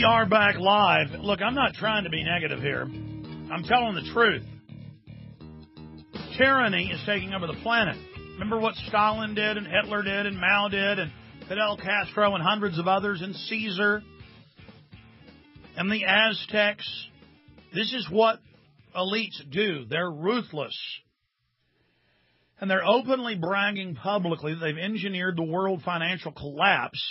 We are back live. Look, I'm not trying to be negative here. I'm telling the truth. Tyranny is taking over the planet. Remember what Stalin did and Hitler did and Mao did and Fidel Castro and hundreds of others and Caesar and the Aztecs? This is what elites do. They're ruthless. And they're openly bragging publicly that they've engineered the world financial collapse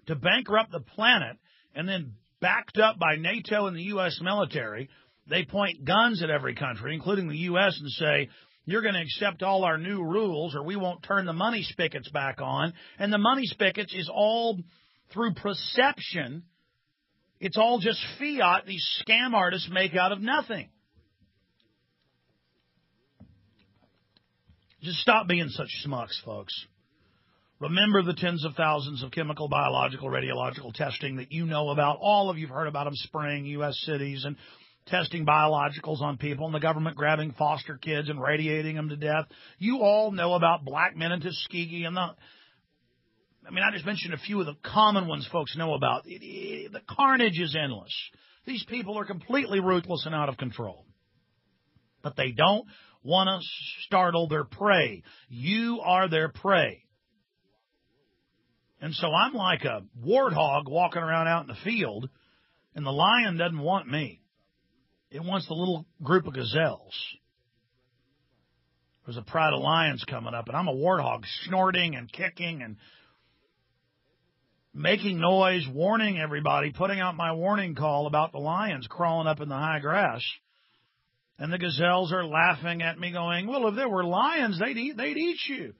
to bankrupt the planet, and then backed up by NATO and the U.S. military, they point guns at every country, including the U.S., and say, you're going to accept all our new rules or we won't turn the money spigots back on. And the money spigots is all through perception. It's all just fiat these scam artists make out of nothing. Just stop being such schmucks, folks. Remember the tens of thousands of chemical, biological, radiological testing that you know about. All of you have heard about them spraying U.S. cities and testing biologicals on people and the government grabbing foster kids and radiating them to death. You all know about black men and Tuskegee and I just mentioned a few of the common ones folks know about. The carnage is endless. These people are completely ruthless and out of control. But they don't want to startle their prey. You are their prey. And so I'm like a warthog walking around out in the field, and the lion doesn't want me. It wants the little group of gazelles. There's a pride of lions coming up, and I'm a warthog snorting and kicking and making noise, warning everybody, putting out my warning call about the lions crawling up in the high grass. And the gazelles are laughing at me going, well, if there were lions, they'd eat you.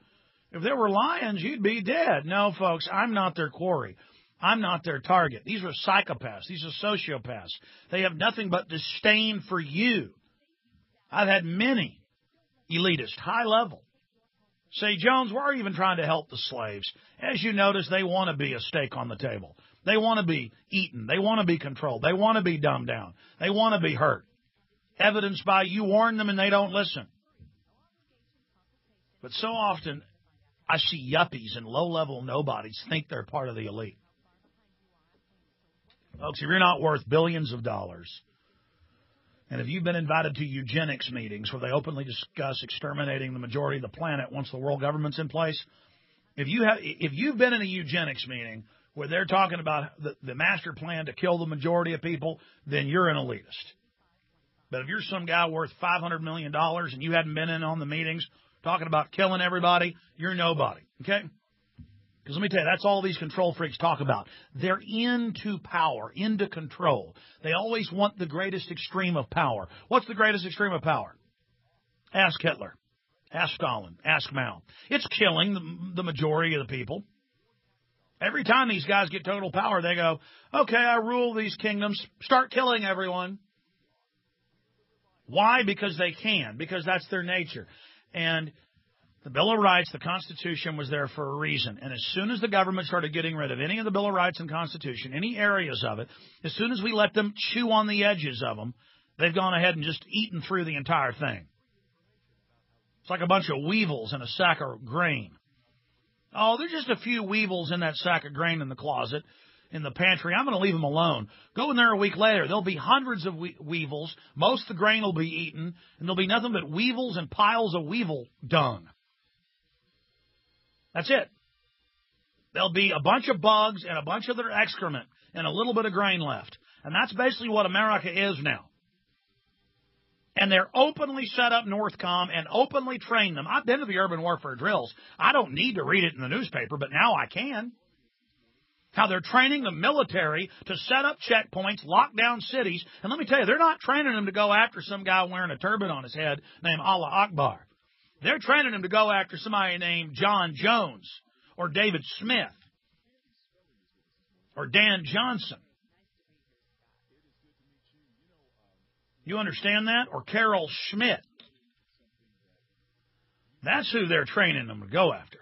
If there were lions, you'd be dead. No, folks, I'm not their quarry. I'm not their target. These are psychopaths. These are sociopaths. They have nothing but disdain for you. I've had many elitists, high level, say, Jones, we're even trying to help the slaves. As you notice, they want to be a steak on the table. They want to be eaten. They want to be controlled. They want to be dumbed down. They want to be hurt. Evidenced by you warn them and they don't listen. But so often, I see yuppies and low-level nobodies think they're part of the elite. Folks, if you're not worth billions of dollars, and if you've been invited to eugenics meetings where they openly discuss exterminating the majority of the planet once the world government's in place, if you've been in a eugenics meeting where they're talking about the master plan to kill the majority of people, then you're an elitist. But if you're some guy worth $500 million and you hadn't been in on the meetings talking about killing everybody, you're nobody, okay? Because let me tell you, that's all these control freaks talk about. They're into power, into control. They always want the greatest extreme of power. What's the greatest extreme of power? Ask Hitler. Ask Stalin. Ask Mao. It's killing the majority of the people. Every time these guys get total power, they go, okay, I rule these kingdoms, start killing everyone. Why? Because they can, because that's their nature. And the Bill of Rights, the Constitution, was there for a reason. And as soon as the government started getting rid of any of the Bill of Rights and Constitution, any areas of it, as soon as we let them chew on the edges of them, they've gone ahead and just eaten through the entire thing. It's like a bunch of weevils in a sack of grain. Oh, there's just a few weevils in that sack of grain in the closet, in the pantry. I'm going to leave them alone. Go in there a week later. There'll be hundreds of weevils. Most of the grain will be eaten, and there'll be nothing but weevils and piles of weevil dung. That's it. There'll be a bunch of bugs and a bunch of their excrement and a little bit of grain left. And that's basically what America is now. And they're openly set up Northcom and openly train them. I've been to the urban warfare drills. I don't need to read it in the newspaper, but now I can. How they're training the military to set up checkpoints, lock down cities. And let me tell you, they're not training them to go after some guy wearing a turban on his head named Allah Akbar. They're training them to go after somebody named John Jones or David Smith or Dan Johnson. You understand that? Or Carol Schmidt. That's who they're training them to go after.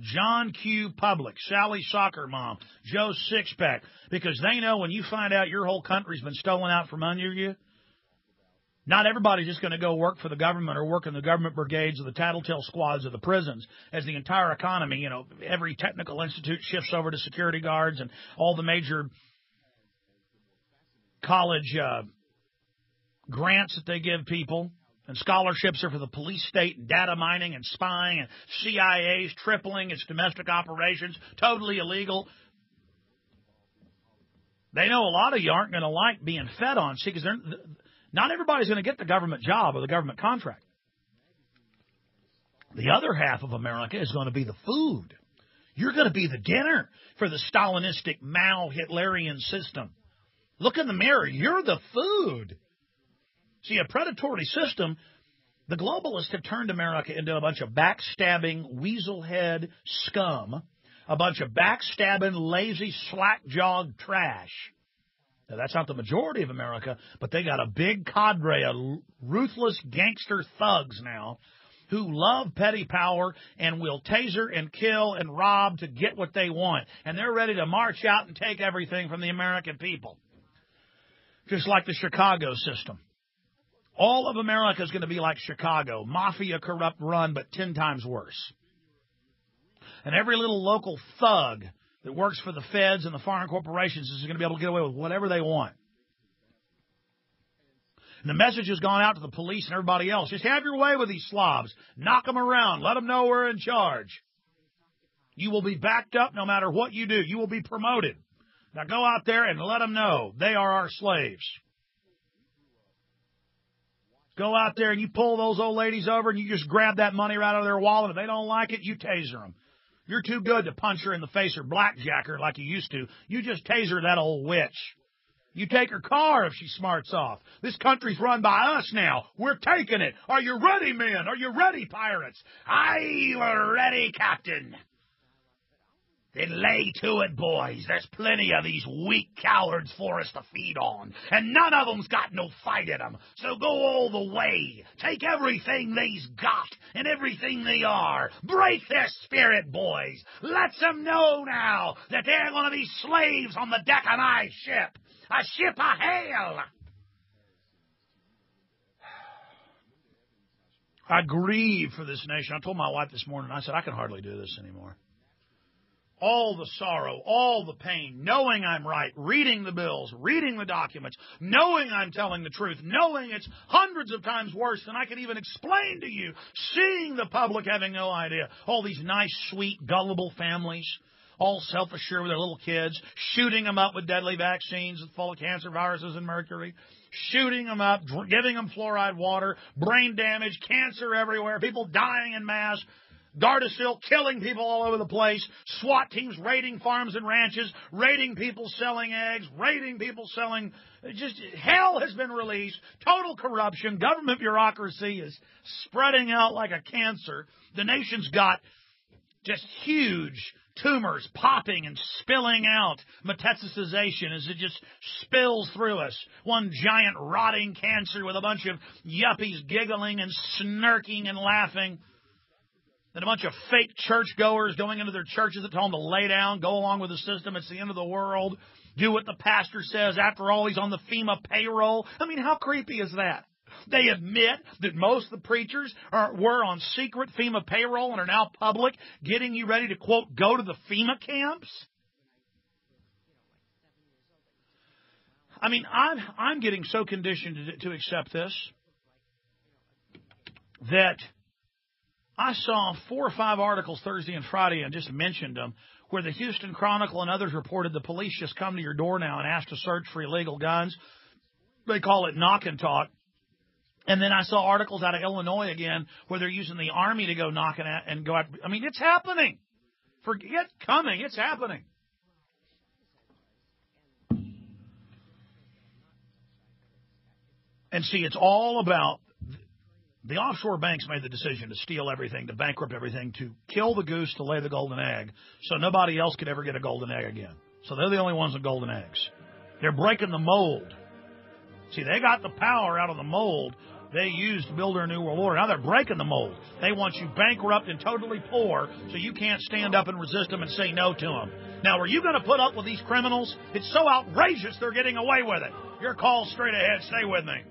John Q. Public, Sally Soccer Mom, Joe Sixpack, because they know when you find out your whole country's been stolen out from under you, not everybody's just going to go work for the government or work in the government brigades or the tattletale squads of the prisons as the entire economy, every technical institute shifts over to security guards and all the major college grants that they give people, and scholarships are for the police state and data mining and spying, and CIA's tripling its domestic operations, totally illegal. They know a lot of you aren't going to like being fed on, see, because not everybody's going to get the government job or the government contract. The other half of America is going to be the food. You're going to be the dinner for the Stalinistic Mao Hitlerian system. Look in the mirror. You're the food. See, a predatory system, the globalists have turned America into a bunch of backstabbing, weaselhead scum, a bunch of backstabbing, lazy, slack-jawed trash. Now, that's not the majority of America, but they got a big cadre of ruthless gangster thugs now who love petty power and will taser and kill and rob to get what they want. And they're ready to march out and take everything from the American people. Just like the Chicago system. All of America is going to be like Chicago. Mafia, corrupt run, but 10 times worse. And every little local thug that works for the feds and the foreign corporations is going to be able to get away with whatever they want. And the message has gone out to the police and everybody else. Just have your way with these slobs. Knock them around. Let them know we're in charge. You will be backed up no matter what you do. You will be promoted. Now go out there and let them know they are our slaves. Go out there and you pull those old ladies over and you just grab that money right out of their wallet. If they don't like it, you taser them. You're too good to punch her in the face or blackjack her like you used to. You just taser that old witch. You take her car if she smarts off. This country's run by us now. We're taking it. Are you ready, men? Are you ready, pirates? I'm ready, Captain. Then lay to it, boys. There's plenty of these weak cowards for us to feed on, and none of them's got no fight in them. So go all the way. Take everything they's got and everything they are. Break their spirit, boys. Let them know now that they're going to be slaves on the deck of my ship. A ship of hell. I grieve for this nation. I told my wife this morning, I said, I can hardly do this anymore. All the sorrow, all the pain, knowing I'm right, reading the bills, reading the documents, knowing I'm telling the truth, knowing it's hundreds of times worse than I can even explain to you, seeing the public having no idea. All these nice, sweet, gullible families, all self-assured with their little kids, shooting them up with deadly vaccines full of cancer viruses and mercury, shooting them up, giving them fluoride water, brain damage, cancer everywhere, people dying en masse, Gardasil killing people all over the place, SWAT teams raiding farms and ranches, raiding people selling eggs, raiding people selling, just hell has been released, total corruption, government bureaucracy is spreading out like a cancer. The nation's got just huge tumors popping and spilling out, metastasization as it just spills through us. One giant rotting cancer with a bunch of yuppies giggling and snarking and laughing. And a bunch of fake churchgoers going into their churches that tell them to lay down, go along with the system, it's the end of the world, do what the pastor says. After all, he's on the FEMA payroll. I mean, how creepy is that? They admit that most of the preachers were on secret FEMA payroll and are now public, getting you ready to, quote, go to the FEMA camps. I mean, I'm getting so conditioned to accept this that I saw 4 or 5 articles Thursday and Friday and just mentioned them where the Houston Chronicle and others reported the police just come to your door now and ask to search for illegal guns. They call it knock and talk. And then I saw articles out of Illinois again where they're using the Army to go knocking at and go out. I mean, it's happening. Forget coming. It's happening. And see, it's all about the offshore banks made the decision to steal everything, to bankrupt everything, to kill the goose to lay the golden egg so nobody else could ever get a golden egg again. So they're the only ones with golden eggs. They're breaking the mold. See, they got the power out of the mold they used to build their new world order. Now they're breaking the mold. They want you bankrupt and totally poor so you can't stand up and resist them and say no to them. Now, are you going to put up with these criminals? It's so outrageous they're getting away with it. Your call straight ahead. Stay with me.